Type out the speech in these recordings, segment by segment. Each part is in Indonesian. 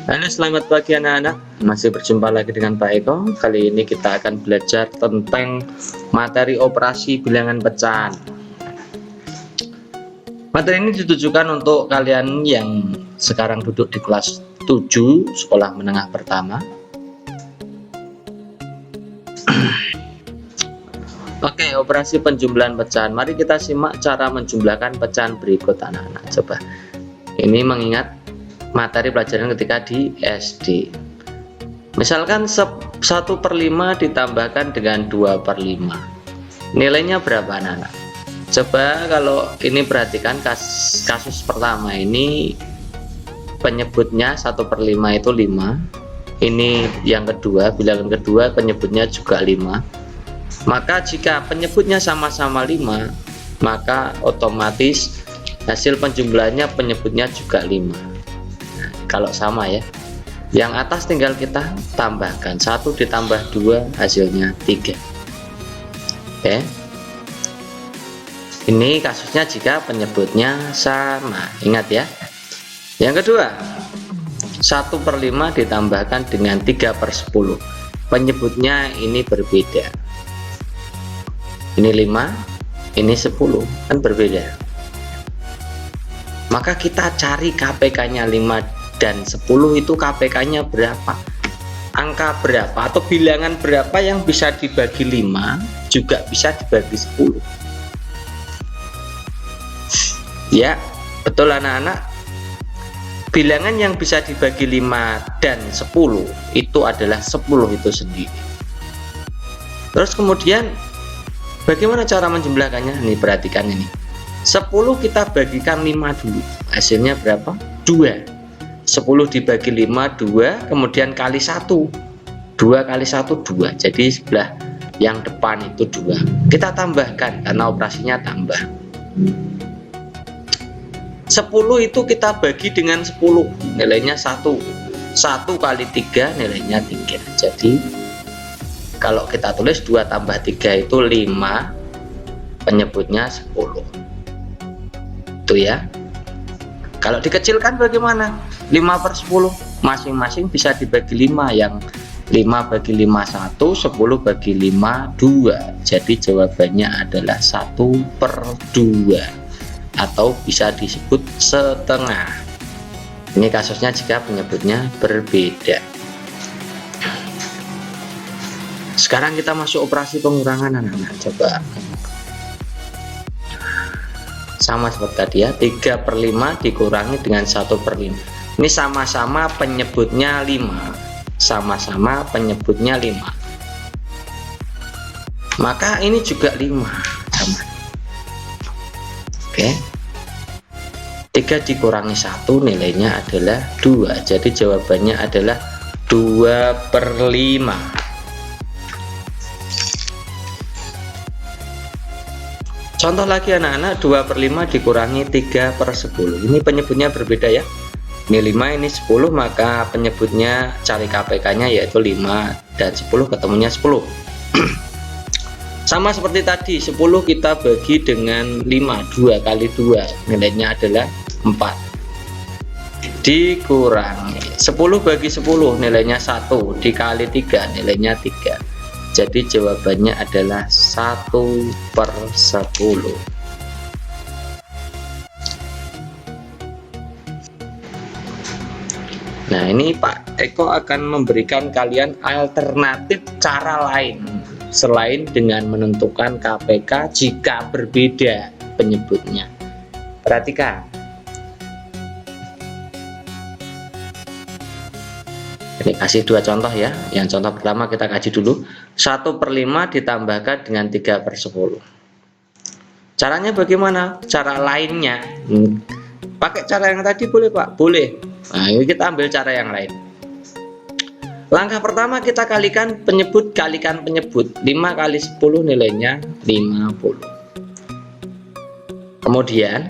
Halo, selamat pagi anak-anak. Masih berjumpa lagi dengan Pak Eko. Kali ini kita akan belajar tentang materi operasi bilangan pecahan. Materi ini ditujukan untuk kalian yang sekarang duduk di kelas 7 sekolah menengah pertama. Oke, operasi penjumlahan pecahan. Mari kita simak cara menjumlahkan pecahan berikut anak-anak. Coba. Ini mengingat materi pelajaran ketika di SD. Misalkan 1/5 ditambahkan dengan 2/5, nilainya berapa anak-anak? Coba kalau ini perhatikan kasus pertama ini penyebutnya 1/5 itu 5. Ini yang kedua, bilangan kedua penyebutnya juga 5. Maka jika penyebutnya sama-sama 5, maka otomatis hasil penjumlahannya penyebutnya juga 5. Kalau sama ya, yang atas tinggal kita tambahkan 1 ditambah 2 hasilnya 3. Oke, ini kasusnya jika penyebutnya sama. Ingat ya. Yang kedua, 1/5 ditambahkan dengan 3/10, penyebutnya ini berbeda. Ini 5, ini 10, kan berbeda. Maka kita cari KPK-nya 5 dan 10 itu KPK-nya berapa, angka berapa atau bilangan berapa yang bisa dibagi 5 juga bisa dibagi 10. Ya, betul anak-anak. Bilangan yang bisa dibagi 5 dan 10 itu adalah 10 itu sendiri. Terus kemudian bagaimana cara menjumlahkannya? Nih perhatikan ini. 10 kita bagikan 5 dulu. Hasilnya berapa? 2. 10 dibagi 5 2, kemudian kali 1. 2 kali 1 2. Jadi sebelah yang depan itu 2. Kita tambahkan karena operasinya tambah. 10 itu kita bagi dengan 10, nilainya 1. 1 kali 3 nilainya 3. Jadi kalau kita tulis 2 tambah 3 itu 5, penyebutnya 10. Itu ya. Kalau dikecilkan bagaimana? 5/10 masing-masing bisa dibagi 5. Yang 5 bagi 5 1, 10 bagi 5 2. Jadi jawabannya adalah 1/2 atau bisa disebut setengah. Ini kasusnya jika penyebutnya berbeda. Sekarang kita masuk operasi pengurangan anak-anak. Coba sama seperti tadi ya, 3/5 dikurangi dengan 1/5. Ini sama-sama penyebutnya 5. Sama-sama penyebutnya 5. Maka ini juga 5 sama. Oke. 3 dikurangi 1 nilainya adalah 2. Jadi jawabannya adalah 2/5. Contoh lagi anak-anak, 2/5 dikurangi 3/10. Ini penyebutnya berbeda ya. Ini 5, ini 10, maka penyebutnya cari KPK-nya yaitu 5 dan 10 ketemunya 10. Sama seperti tadi, 10 kita bagi dengan 5, 2 kali 2 nilainya adalah 4. Dikurangi 10 bagi 10 nilainya 1, dikali 3 nilainya 3. Jadi jawabannya adalah 1/10. Nah, ini Pak Eko akan memberikan kalian alternatif cara lain selain dengan menentukan KPK jika berbeda penyebutnya. Perhatikan. Ini kasih 2 contoh ya. Yang contoh pertama kita kaji dulu. 1/5 ditambahkan dengan 3/10. Caranya bagaimana? Cara lainnya. Pakai cara yang tadi boleh Pak? Boleh. Nah, ini kita ambil cara yang lain. Langkah pertama kita kalikan penyebut kalikan penyebut. 5 kali 10 nilainya 50. Kemudian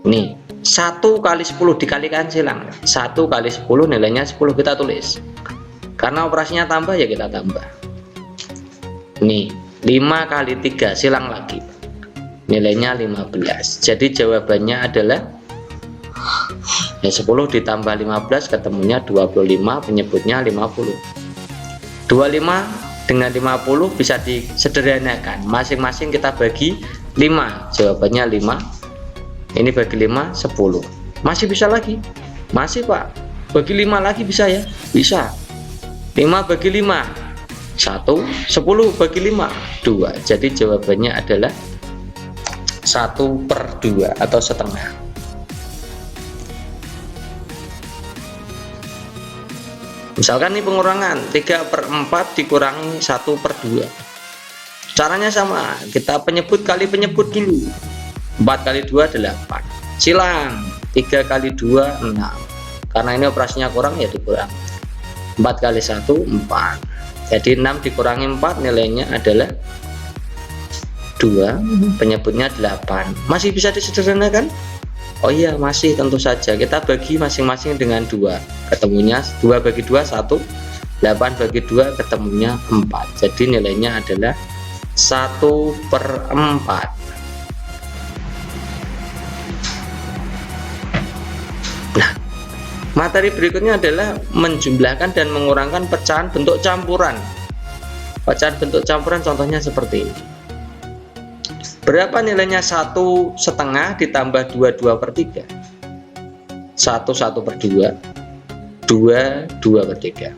nih 1 kali 10 dikalikan silang. 1 kali 10 nilainya 10 kita tulis. Karena operasinya tambah ya kita tambah. Nih 5 kali 3 silang lagi. Nilainya 15. Jadi jawabannya adalah Ya 10 ditambah 15 ketemunya 25, penyebutnya 50. 25 dengan 50 bisa disederhanakan, masing-masing kita bagi 5, jawabannya 5. Ini bagi 5 10. Masih bisa lagi, masih Pak, bagi 5 lagi bisa ya, bisa. 5 bagi 5 1, 10 bagi 5 2. Jadi jawabannya adalah 1/2 atau setengah. Misalkan ini pengurangan 3/4 dikurangi 1/2. Caranya sama, kita penyebut kali penyebut dulu. 4 kali 2 8. Silang 3 kali 2 6. Karena ini operasinya kurang ya dikurang. 4 kali 1 4. Jadi 6 dikurangi 4 nilainya adalah 2, penyebutnya 8. Masih bisa disederhanakan? Oh iya, masih, tentu saja. Kita bagi masing-masing dengan 2, ketemunya 2 bagi 2 1, 8 bagi 2 ketemunya 4. Jadi nilainya adalah 1/4. Nah, materi berikutnya adalah menjumlahkan dan mengurangkan pecahan bentuk campuran. Pecahan bentuk campuran contohnya seperti ini. Berapa nilainya 1/2 ditambah 2/3? 1 1/2, 2 2/3.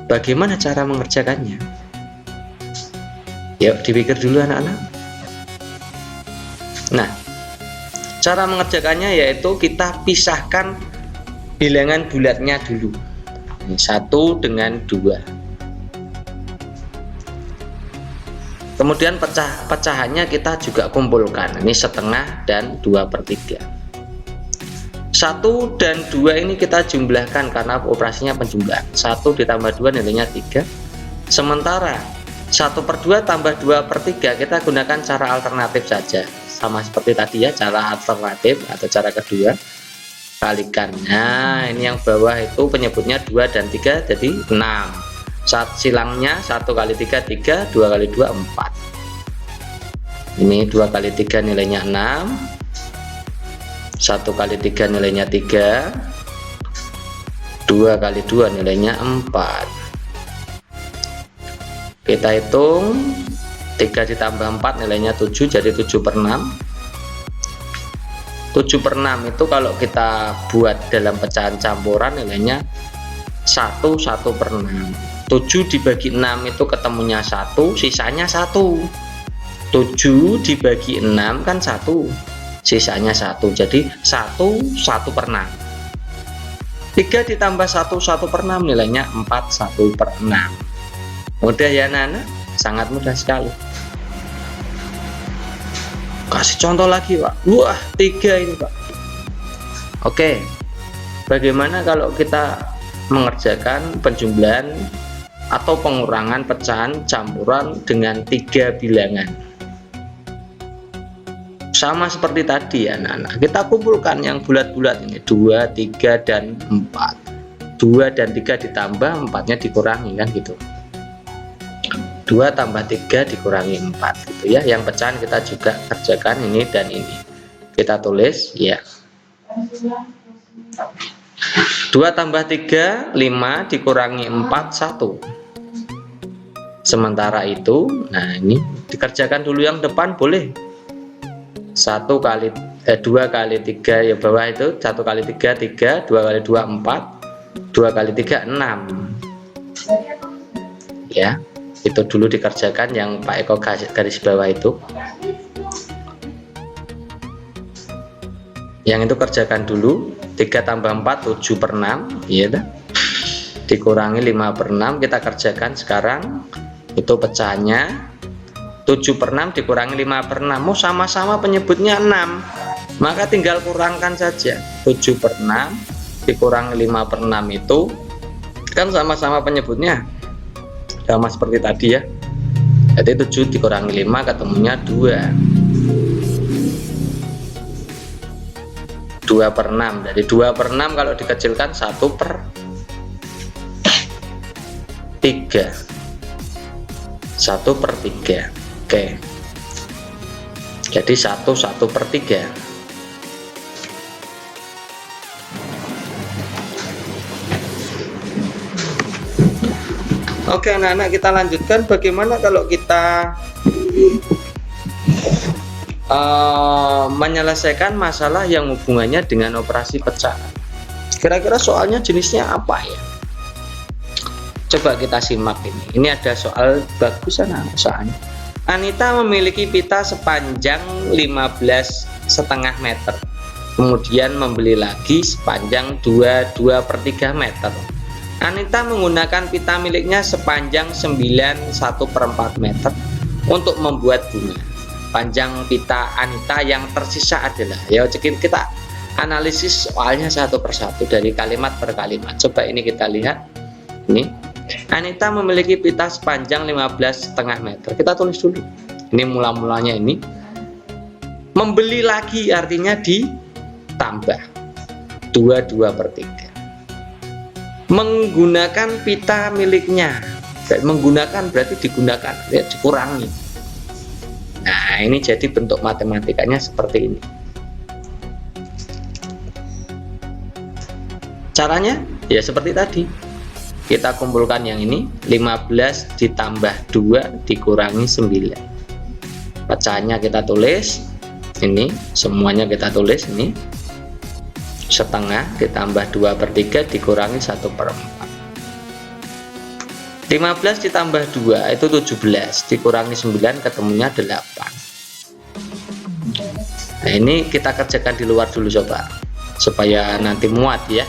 Bagaimana cara mengerjakannya? Yuk dipikir dulu anak-anak. Nah, cara mengerjakannya yaitu kita pisahkan bilangan bulatnya dulu. 1 dengan 2. Kemudian pecahannya kita juga kumpulkan. Ini 1/2 dan 2/3. 1 dan 2 ini kita jumlahkan karena operasinya penjumlahan. 1 ditambah 2 nilainya 3. Sementara 1/2 tambah 2/3 kita gunakan cara alternatif saja. Sama seperti tadi ya, cara alternatif atau cara kedua. Kalikan. Nah, ini yang bawah itu penyebutnya 2 dan 3 jadi 6. Silangnya 1 kali 3 3, 2 kali 2 4. Ini 2 kali 3 nilainya 6, 1 kali 3 nilainya 3, 2 kali 2 nilainya 4. Kita hitung 3 ditambah 4 nilainya 7, jadi 7/6. 7/6 itu kalau kita buat dalam pecahan campuran nilainya 1 1/6. 7 dibagi 6 itu ketemunya 1, sisanya 1. 7 dibagi 6 kan 1, sisanya 1. Jadi 1 1/6. 3 ditambah 1 1/6 nilainya 4 1/6. Mudah ya anak-anak? Sangat mudah sekali. Kasih contoh lagi Pak. Wah 3 ini Pak. Oke, bagaimana kalau kita mengerjakan penjumlahan atau pengurangan pecahan campuran dengan 3 bilangan? Sama seperti tadi ya anak-anak, kita kumpulkan yang bulat-bulat ini 2, 3, dan 4. 2 dan 3 ditambah, 4-nya dikurangi kan gitu. 2 tambah 3 dikurangi 4 gitu ya. Yang pecahan kita juga kerjakan ini dan ini. Kita tulis ya. 2 tambah 3 5 dikurangi 4 1. Sementara itu, nah ini dikerjakan dulu yang depan boleh. 2 kali 3 ya bawah itu 1 kali 3 3, 2 kali 2 4, 2 kali 3 6. Ya, itu dulu dikerjakan yang Pak Eko garis bawah itu. Yang itu kerjakan dulu. 3 tambah 4 7/6 ya, dikurangi 5/6. Kita kerjakan sekarang. Itu pecahannya 7/6 dikurangi 5/6. Mau sama-sama penyebutnya 6, maka tinggal kurangkan saja. 7/6 dikurangi 5/6 itu kan sama-sama penyebutnya, sama seperti tadi ya. Jadi 7 dikurangi 5 ketemunya 2. 2/6. Dari 2/6 kalau dikecilkan 1/3. 1/3. Oke. Jadi 1 1/3. Oke anak-anak, kita lanjutkan bagaimana kalau kita menyelesaikan masalah yang hubungannya dengan operasi pecahan. Kira-kira soalnya jenisnya apa ya? Coba kita simak ini. Ini ada soal bagusan soalnya. Anita memiliki pita sepanjang 15,5 meter. Kemudian membeli lagi sepanjang 2,3 meter. Anita menggunakan pita miliknya sepanjang 9,1/4 meter untuk membuat bunga. Panjang pita Anita yang tersisa adalah, ya kita analisis soalnya satu persatu dari kalimat per kalimat. Coba ini kita lihat. Ini Anita memiliki pita sepanjang 15,5 meter. Kita tulis dulu. Ini mula-mulanya ini. Membeli lagi artinya ditambah 2/3. Menggunakan pita miliknya. Menggunakan berarti digunakan, ya, dikurangi. Nah, ini jadi bentuk matematikanya seperti ini. Caranya ya seperti tadi. Kita kumpulkan yang ini, 15 ditambah 2 dikurangi 9. Pecahannya kita tulis. Ini semuanya kita tulis ini. Setengah ditambah 2/3 dikurangi 1/4. 15 ditambah 2 itu 17 dikurangi 9 ketemunya 8. Nah, ini kita kerjakan di luar dulu coba supaya nanti muat ya.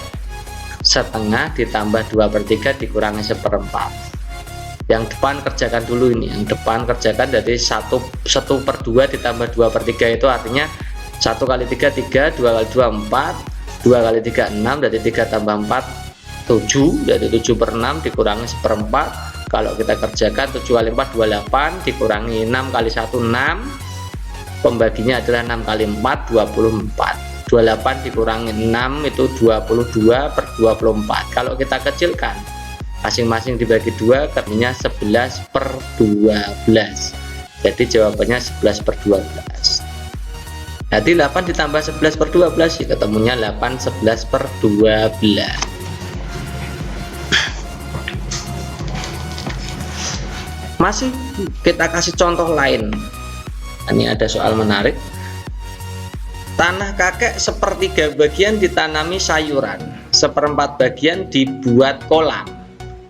Setengah ditambah 2/3 dikurangi 1/4. Yang depan kerjakan dulu ini. Yang depan kerjakan dari 1/2 ditambah 2/3 itu artinya 1 kali 3 3, 2 kali 2 4, 2 kali 3 6, dari 3 tambah 4 7, dari 7/6 dikurangi 1/4. Kalau kita kerjakan 7 kali 4 28 dikurangi 6 kali 1 6, pembaginya adalah 6 kali 4 24. 28 dikurangi 6 itu 22/24. Kalau kita kecilkan masing-masing dibagi 2 ketemunya 11/12. Jadi jawabannya 11/12. Jadi 8 ditambah 11/12 ya ketemunya 8 11/12. Masih kita kasih contoh lain. Ini ada soal menarik. Tanah kakek 1/3 bagian ditanami sayuran, 1/4 bagian dibuat kolam,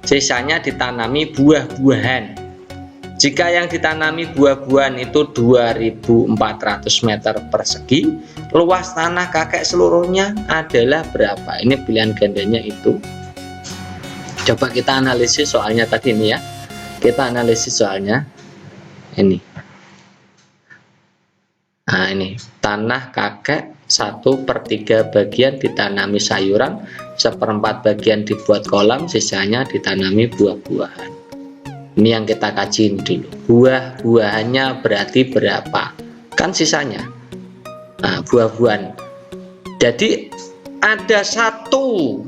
sisanya ditanami buah-buahan. Jika yang ditanami buah-buahan itu 2.400 meter persegi, luas tanah kakek seluruhnya adalah berapa? Ini pilihan gandanya itu. Coba kita analisis soalnya tadi ini ya. Kita analisis soalnya ini. Nah, ini tanah kakek 1/3 bagian ditanami sayuran, 1/4 bagian dibuat kolam, sisanya ditanami buah-buahan. Ini yang kita kaji dulu. Buah-buahannya berarti berapa? Kan sisanya. Nah, buah-buahan. Jadi ada satu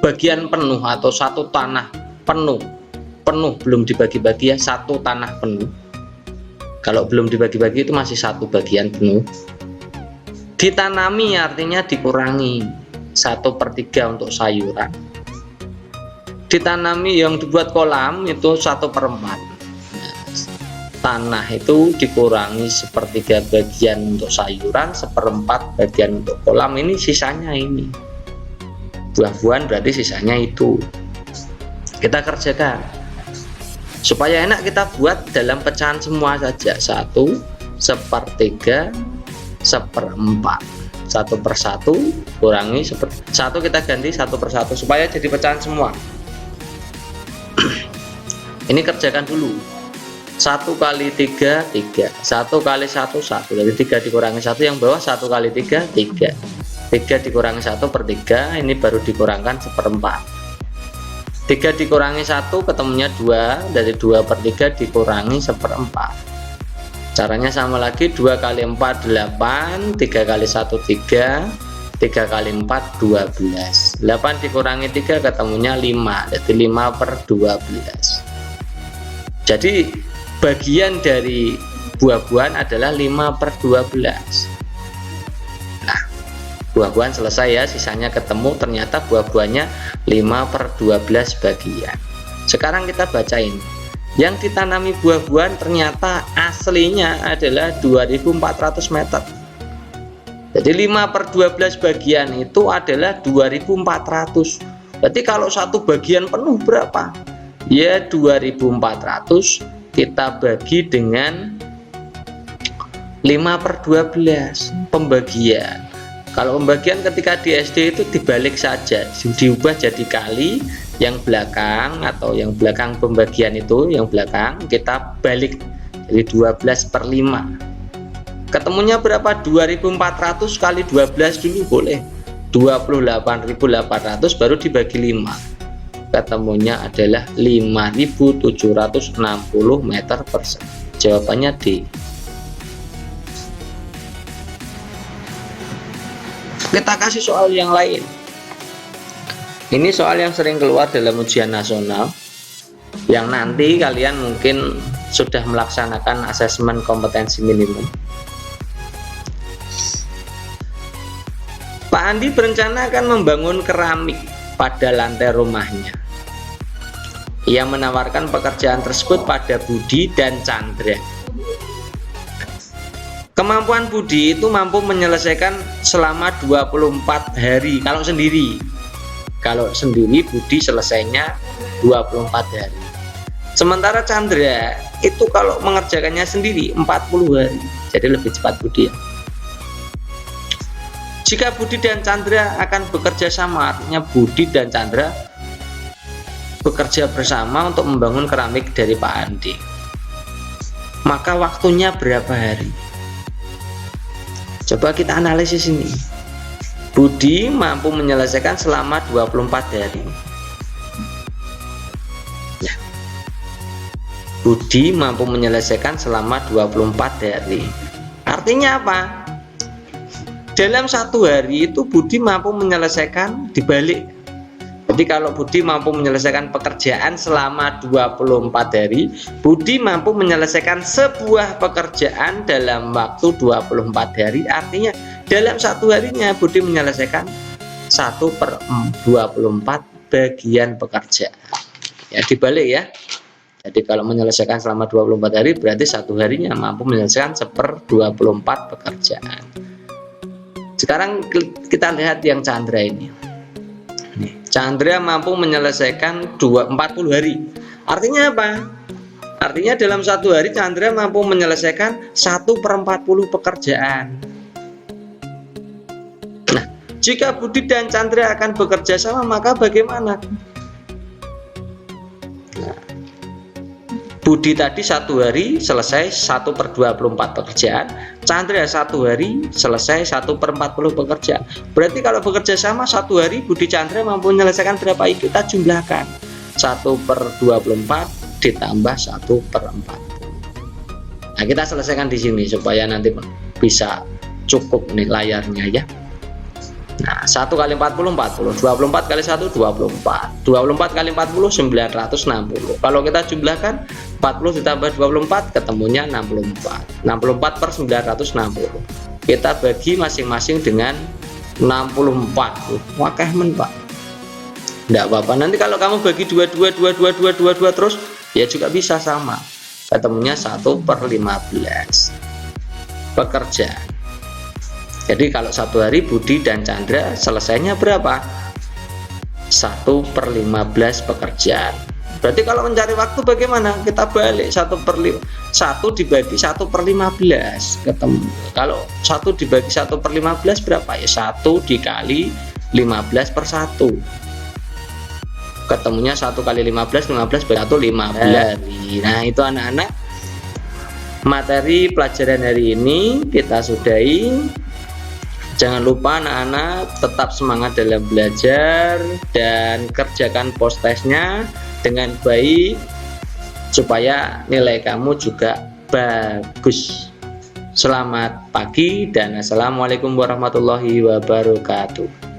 bagian penuh atau satu tanah penuh belum dibagi-bagi ya, satu tanah penuh. Kalau belum dibagi-bagi itu masih satu bagian penuh. Ditanami artinya dikurangi 1/3 untuk sayuran. Ditanami yang dibuat kolam itu 1/4. Tanah itu dikurangi 1/3 bagian untuk sayuran, 1/4 bagian untuk kolam. Ini sisanya ini. Buah-buahan berarti sisanya itu. Kita kerjakan. Supaya enak kita buat dalam pecahan semua saja. 1, 1/3, 1/4. 1/1 kurangi 1 kita ganti 1/1 supaya jadi pecahan semua. Ini kerjakan dulu. 1 kali 3 3, 1 kali 1 1, dari 3 dikurangi 1 yang bawah 1 kali 3 3, 3 dikurangi 1/3, ini baru dikurangkan 1/4. 3 dikurangi 1 ketemunya 2, dari 2/3 dikurangi 1/4. Caranya sama lagi, 2 kali 4 8, 3 kali 1 3, 3 kali 4 12. 8 dikurangi 3 ketemunya 5, jadi 5/12. Jadi bagian dari buah-buahan adalah 5/12. Nah, buah-buahan selesai ya, sisanya ketemu, ternyata buah-buahnya 5/12 bagian. Sekarang kita bacain. Yang ditanami buah-buahan ternyata aslinya adalah 2400 meter. Jadi 5/12 bagian itu adalah 2400. Berarti kalau satu bagian penuh berapa? Ya 2400 kita bagi dengan 5/12 pembagian. Kalau pembagian ketika di SD itu dibalik saja, diubah jadi kali, yang belakang atau yang belakang pembagian itu, yang belakang kita balik jadi 12/5. Ketemunya berapa? 2400 kali 12 dulu boleh, 28.800 baru dibagi 5. Ketemunya adalah 5.760 meter persegi. Jawabannya D. Kita kasih soal yang lain. Ini soal yang sering keluar dalam ujian nasional, yang nanti kalian mungkin sudah melaksanakan asesmen kompetensi minimum. Pak Andi berencana akan membangun keramik pada lantai rumahnya. Ia menawarkan pekerjaan tersebut pada Budi dan Chandra. Kemampuan Budi itu mampu menyelesaikan selama 24 hari kalau sendiri. Kalau sendiri Budi selesainya 24 hari. Sementara Chandra itu kalau mengerjakannya sendiri 40 hari. Jadi lebih cepat Budi ya. Jika Budi dan Chandra akan bekerja sama, artinya Budi dan Chandra bekerja bersama untuk membangun keramik dari Pak Andi. Maka waktunya berapa hari? Coba kita analisis ini. Budi mampu menyelesaikan selama 24 hari. Ya. Budi mampu menyelesaikan selama 24 hari. Artinya apa? Dalam satu hari itu Budi mampu menyelesaikan dibalik. Jadi kalau Budi mampu menyelesaikan pekerjaan selama 24 hari, Budi mampu menyelesaikan sebuah pekerjaan dalam waktu 24 hari. Artinya dalam satu harinya Budi menyelesaikan 1/24 bagian pekerjaan. Ya dibalik ya. Jadi kalau menyelesaikan selama 24 hari berarti satu harinya mampu menyelesaikan 1/24 pekerjaan. Sekarang kita lihat yang Chandra ini. Chandra mampu menyelesaikan 40 hari. Artinya apa? Artinya dalam satu hari Chandra mampu menyelesaikan 1/40 pekerjaan. Nah, jika Budi dan Chandra akan bekerja sama, maka bagaimana? Nah, Budi tadi satu hari selesai 1/24 pekerjaan, Chandra satu hari selesai 1/40 pekerjaan. Berarti kalau bekerja sama satu hari Budi Chandra mampu menyelesaikan berapa? Kita jumlahkan 1/24 ditambah 1/40. Nah kita selesaikan di sini supaya nanti bisa cukup nih layarnya ya. Nah 1 kali 40 40, 24 kali 1 24, 24 kali 40 960. Kalau kita jumlahkan 40 ditambah 24 ketemunya 64. 64/960. Kita bagi masing-masing dengan 64. Wakah men Pak. Enggak apa-apa. Nanti kalau kamu bagi 22 terus ya juga bisa sama. Ketemunya 1/15 pekerjaan. Jadi kalau satu hari Budi dan Chandra selesainya berapa? 1/15 pekerjaan. Berarti kalau mencari waktu bagaimana? Kita balik 1 dibagi 1/15 ketemu. Kalau 1 dibagi 1/15 berapa ya? 1 dikali 15/1. Ketemunya 1 kali 15 bagi 1 15. Nah itu anak-anak, materi pelajaran hari ini kita sudahi. Jangan lupa anak-anak tetap semangat dalam belajar dan kerjakan post testnya dengan baik supaya nilai kamu juga bagus. Selamat pagi dan assalamualaikum warahmatullahi wabarakatuh.